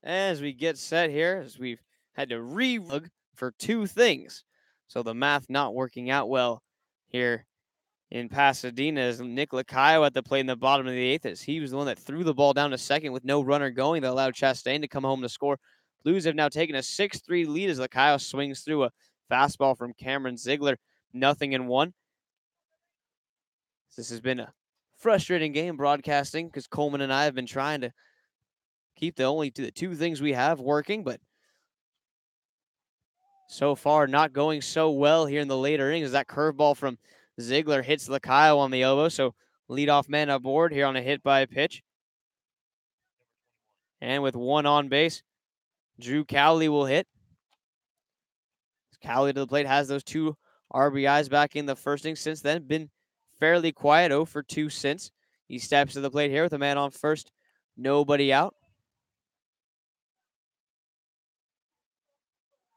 as we get set here, as we've had to re-rug for two things. So the math not working out well here in Pasadena as Nick Lacayo at the plate in the bottom of the eighth as he was the one that threw the ball down to second with no runner going that allowed Chastain to come home to score. Blues have now taken a 6-3 lead as Lacayo swings through a fastball from Cameron Ziegler. 0-1. This has been a frustrating game broadcasting because Coleman and I have been trying to keep the two things we have working, but so far not going so well here in the later innings. That curveball from Ziegler hits Lacayo on the elbow, so leadoff man aboard here on a hit by pitch. And with one on base, Drew Cowley will hit. Cowley to the plate has those two RBIs back in the first inning. Since then, been fairly quiet, 0 for 2 since. He steps to the plate here with a man on first, nobody out.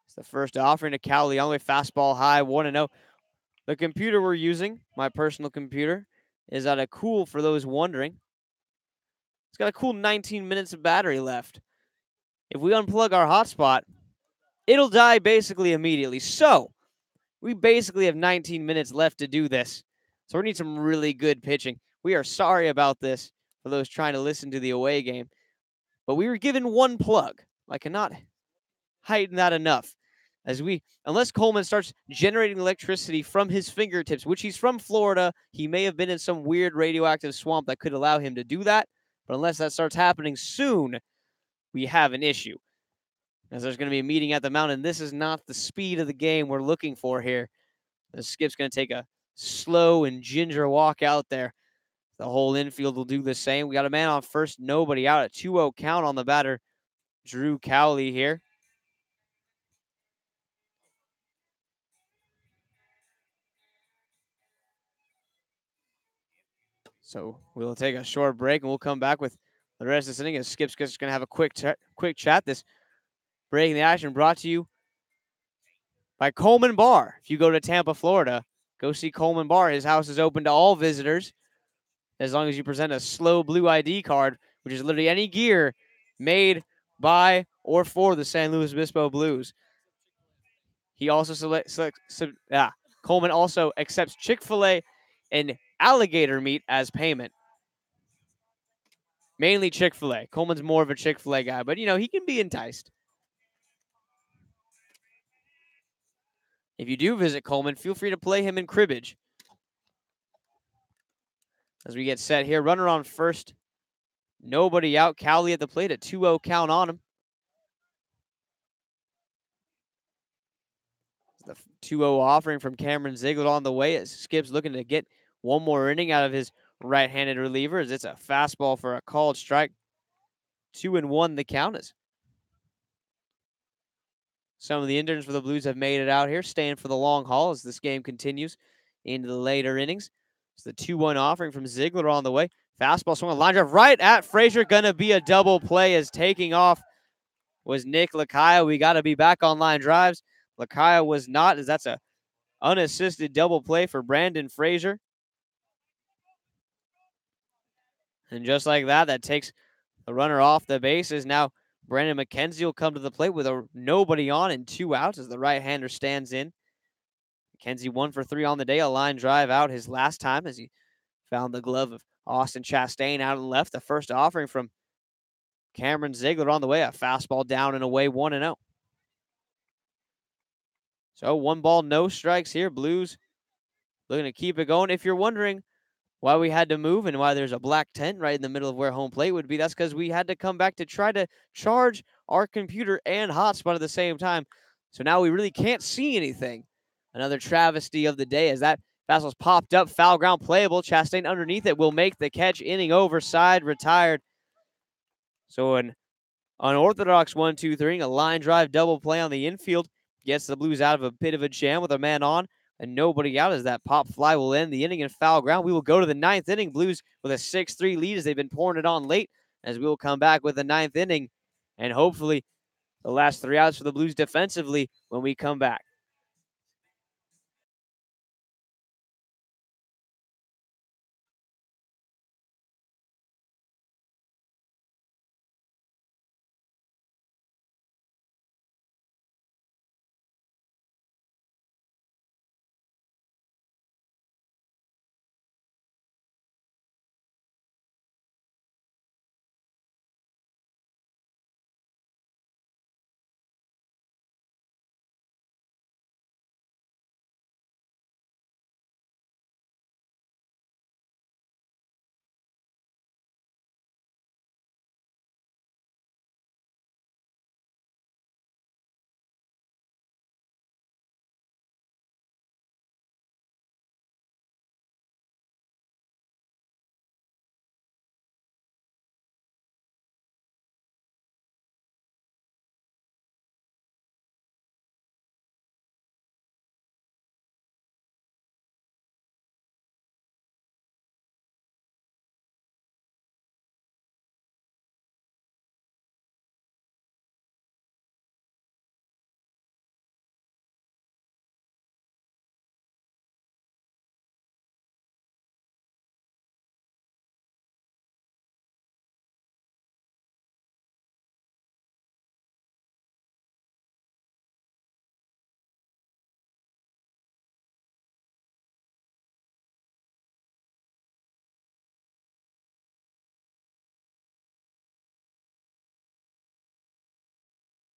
It's the first offering to Cowley on the way, fastball high, 1-0. The computer we're using, my personal computer, is at a cool, for those wondering. It's got a cool 19 minutes of battery left. If we unplug our hotspot, it'll die basically immediately. So, we basically have 19 minutes left to do this. So we need some really good pitching. We are sorry about this for those trying to listen to the away game. But we were given one plug. I cannot heighten that enough. Unless Coleman starts generating electricity from his fingertips, which he's from Florida, he may have been in some weird radioactive swamp that could allow him to do that. But unless that starts happening soon, we have an issue. As there's going to be a meeting at the mound, this is not the speed of the game we're looking for here. The Skip's going to take a slow and ginger walk out there. The whole infield will do the same. We got a man on first, nobody out, at 2-0 count on the batter, Drew Cowley here. So we'll take a short break and we'll come back with the rest of this inning as Skip's just going to have a quick chat. This breaking the action brought to you by Coleman Bar. If you go to Tampa, Florida, go see Coleman Bar. His house is open to all visitors as long as you present a Slow Blue ID card, which is literally any gear made by or for the San Luis Obispo Blues. He also Coleman also accepts Chick-fil-A and alligator meat as payment. Mainly Chick-fil-A. Coleman's more of a Chick-fil-A guy, but, he can be enticed. If you do visit Coleman, feel free to play him in cribbage. As we get set here, runner on first, nobody out. Cowley at the plate, a 2-0 count on him. The 2-0 offering from Cameron Ziegler on the way as Skip's looking to get one more inning out of his right-handed reliever as it's a fastball for a called strike. 2-1 the count is. Some of the interns for the Blues have made it out here, staying for the long haul as this game continues into the later innings. It's the 2-1 offering from Ziegler on the way. Fastball swung a line drive right at Frazier. Gonna be a double play as taking off was Nick Lacayo. We got to be back on line drives. Lacayo was not, as that's a unassisted double play for Brandon Frazier. And just like that, that takes the runner off the bases. Now Brandon McKenzie will come to the plate with a nobody on and 2 outs as the right-hander stands in. McKenzie 1 for 3 on the day, a line drive out his last time as he found the glove of Austin Chastain out and left. The first offering from Cameron Ziegler on the way, a fastball down and away, 1-0. So 1 ball, no strikes here. Blues looking to keep it going. If you're wondering why we had to move and why there's a black tent right in the middle of where home plate would be, that's because we had to come back to try to charge our computer and hotspot at the same time. So now we really can't see anything. Another travesty of the day as that fastball's popped up, foul ground playable. Chastain underneath it will make the catch. Inning over, side retired. So an unorthodox 1-2-3, a line drive double play on the infield gets the Blues out of a bit of a jam with a man on and nobody out as that pop fly will end the inning in foul ground. We will go to the 9th inning. Blues with a 6-3 lead as they've been pouring it on late, as we will come back with the 9th inning and hopefully the last 3 outs for the Blues defensively when we come back.